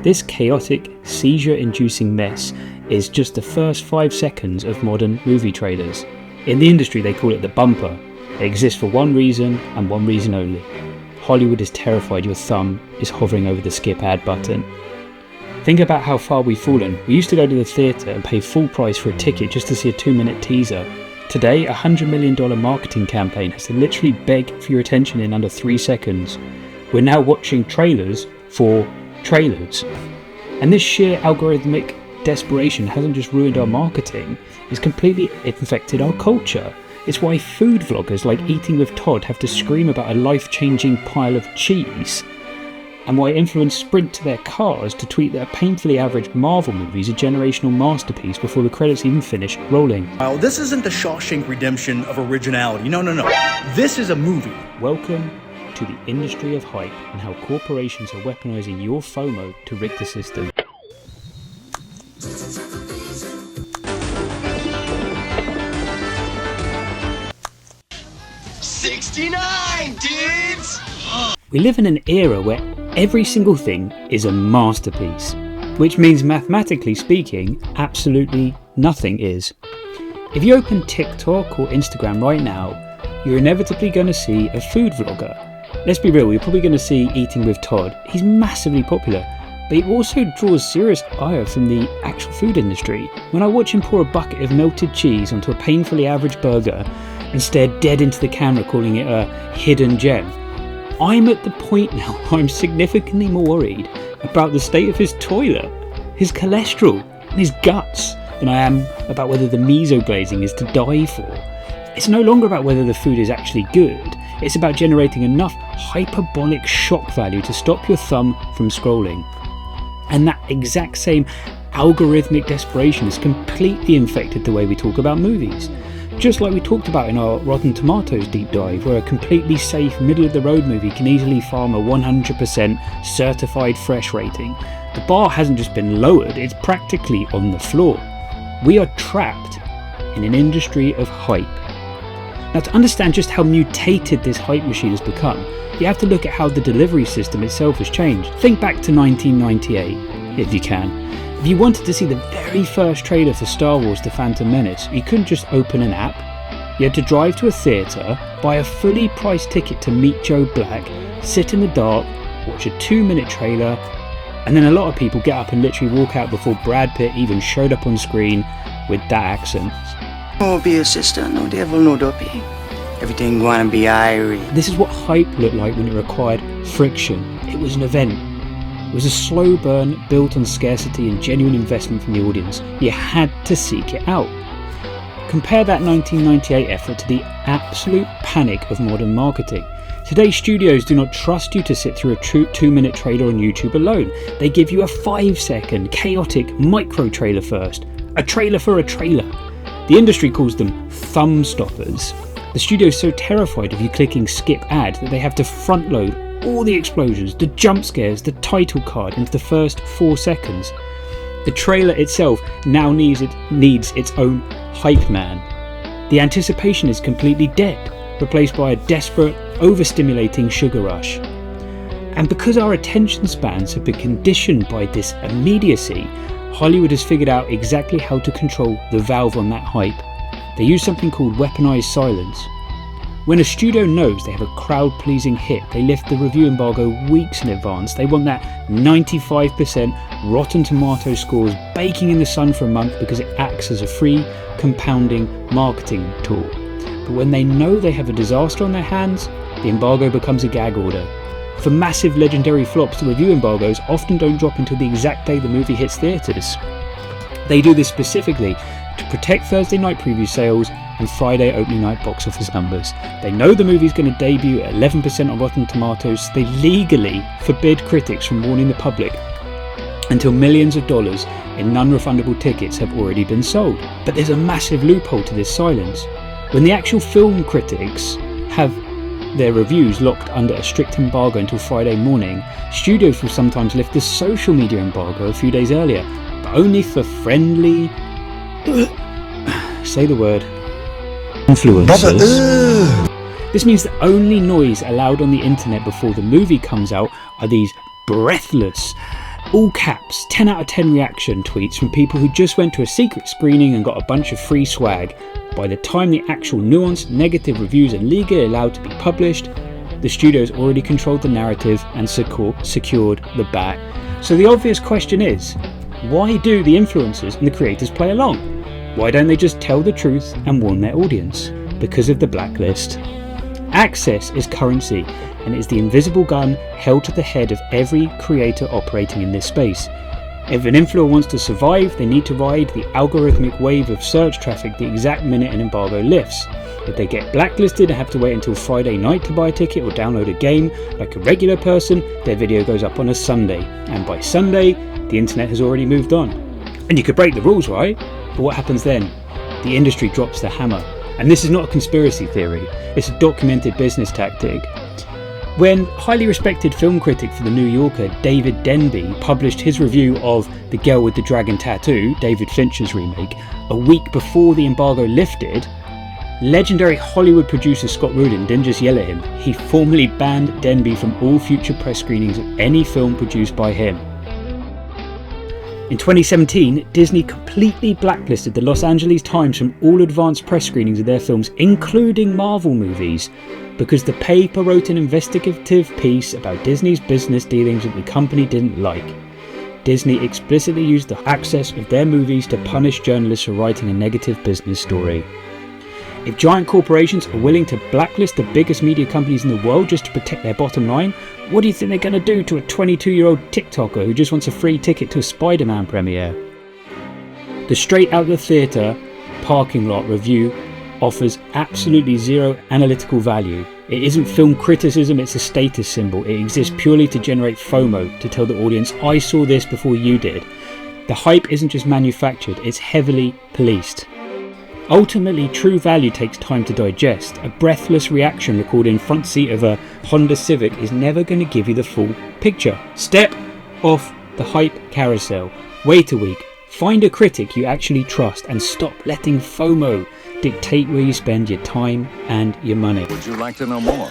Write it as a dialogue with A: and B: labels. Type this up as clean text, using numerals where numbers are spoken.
A: This chaotic, seizure-inducing mess is just the first 5 seconds of modern movie trailers. In the industry they call it the bumper. It exists for one reason and one reason only. Hollywood is terrified your thumb is hovering over the skip ad button. Think about how far we've fallen. We used to go to the theatre and pay full price for a ticket just to see a 2-minute teaser. Today, a $100 million marketing campaign has to literally beg for your attention in under 3 seconds. We're now watching trailers for trailers. And this sheer algorithmic desperation hasn't just ruined our marketing, it's completely infected our culture. It's why food vloggers like Eating with Todd have to scream about a life-changing pile of cheese, and why influencers sprint to their cars to tweet that a painfully average Marvel movie is a generational masterpiece before the credits even finish rolling.
B: Well, this isn't the Shawshank Redemption of originality. No. This is a movie.
A: Welcome to the industry of hype and how corporations are weaponizing your FOMO to rig the system. We live in an era where every single thing is a masterpiece, which means mathematically speaking, absolutely nothing is. If you open TikTok or Instagram right now, you're inevitably going to see a food vlogger. Let's be real, you're probably going to see Eating with Todd. He's massively popular, but he also draws serious ire from the actual food industry. When I watch him pour a bucket of melted cheese onto a painfully average burger and stare dead into the camera calling it a hidden gem, I'm at the point now where I'm significantly more worried about the state of his toilet, his cholesterol and his guts than I am about whether the miso glazing is to die for. It's no longer about whether the food is actually good, it's about generating enough hyperbolic shock value to stop your thumb from scrolling. And that exact same algorithmic desperation has completely infected the way we talk about movies. Just like we talked about in our Rotten Tomatoes deep dive, where a completely safe, middle-of-the-road movie can easily farm a 100% certified fresh rating. The bar hasn't just been lowered, it's practically on the floor. We are trapped in an industry of hype. Now, to understand just how mutated this hype machine has become, you have to look at how the delivery system itself has changed. Think back to 1998, if you can. If you wanted to see the very first trailer for Star Wars The Phantom Menace, you couldn't just open an app. You had to drive to a theatre, buy a fully priced ticket to meet Joe Black, sit in the dark, watch a 2-minute trailer, and then a lot of people get up and literally walk out before Brad Pitt even showed up on screen with that accent.
C: Oh, be a sister, no devil, no dopey. Everything gonna be airy.
A: This is what hype looked like when it required friction. It was an event. It was a slow burn built on scarcity and genuine investment from the audience. You had to seek it out. Compare that 1998 effort to the absolute panic of modern marketing. Today, studios do not trust you to sit through a 2-minute trailer on YouTube alone. They give you a 5-second, chaotic micro trailer first. A trailer for a trailer. The industry calls them thumb stoppers. The studio's so terrified of you clicking skip ad that they have to front load all the explosions, the jump scares, the title card into the first 4 seconds. The trailer itself now needs its own hype man. The anticipation is completely dead, replaced by a desperate, overstimulating sugar rush. And because our attention spans have been conditioned by this immediacy, Hollywood has figured out exactly how to control the valve on that hype. They use something called weaponized silence. When a studio knows they have a crowd-pleasing hit, they lift the review embargo weeks in advance. They want that 95% Rotten Tomatoes scores baking in the sun for a month because it acts as a free, compounding marketing tool. But when they know they have a disaster on their hands, the embargo becomes a gag order. For massive legendary flops, the review embargoes often don't drop until the exact day the movie hits theatres. They do this specifically to protect Thursday night preview sales and Friday opening night box office numbers. They know the movie's going to debut at 11% on Rotten Tomatoes, so they legally forbid critics from warning the public until millions of dollars in non-refundable tickets have already been sold. But there's a massive loophole to this silence. When the actual film critics have their reviews locked under a strict embargo until Friday morning, studios will sometimes lift the social media embargo a few days earlier, but only for friendly say the word influencers. This means the only noise allowed on the internet before the movie comes out are these breathless, All caps, 10 out of 10 reaction tweets from people who just went to a secret screening and got a bunch of free swag. By the time the actual nuanced negative reviews are legally allowed to be published, the studio's already controlled the narrative and secured the bag. So the obvious question is, why do the influencers and the creators play along? Why don't they just tell the truth and warn their audience? Because of the blacklist. Access is currency, and it is the invisible gun held to the head of every creator operating in this space. If an influencer wants to survive, they need to ride the algorithmic wave of search traffic the exact minute an embargo lifts. If they get blacklisted and have to wait until Friday night to buy a ticket or download a game like a regular person, their video goes up on a Sunday, and by Sunday, the internet has already moved on. And you could break the rules, right? But what happens then? The industry drops the hammer. And this is not a conspiracy theory, it's a documented business tactic. When highly respected film critic for The New Yorker, David Denby, published his review of The Girl with the Dragon Tattoo, David Fincher's remake, a week before the embargo lifted, legendary Hollywood producer Scott Rudin didn't just yell at him, he formally banned Denby from all future press screenings of any film produced by him. In 2017, Disney completely blacklisted the Los Angeles Times from all advanced press screenings of their films, including Marvel movies, because the paper wrote an investigative piece about Disney's business dealings that the company didn't like. Disney explicitly used the access of their movies to punish journalists for writing a negative business story. If giant corporations are willing to blacklist the biggest media companies in the world just to protect their bottom line, what do you think they're going to do to a 22-year-old TikToker who just wants a free ticket to a SpiderMan premiere? The straight out of the theatre parking lot review offers absolutely zero analytical value. It isn't film criticism, it's a status symbol. It exists purely to generate FOMO, to tell the audience, I saw this before you did. The hype isn't just manufactured, it's heavily policed. Ultimately, true value takes time to digest. A breathless reaction recorded in front seat of a Honda Civic is never going to give you the full picture. Step off the hype carousel. Wait a week. Find a critic you actually trust and stop letting FOMO dictate where you spend your time and your money.
D: Would you like to know more?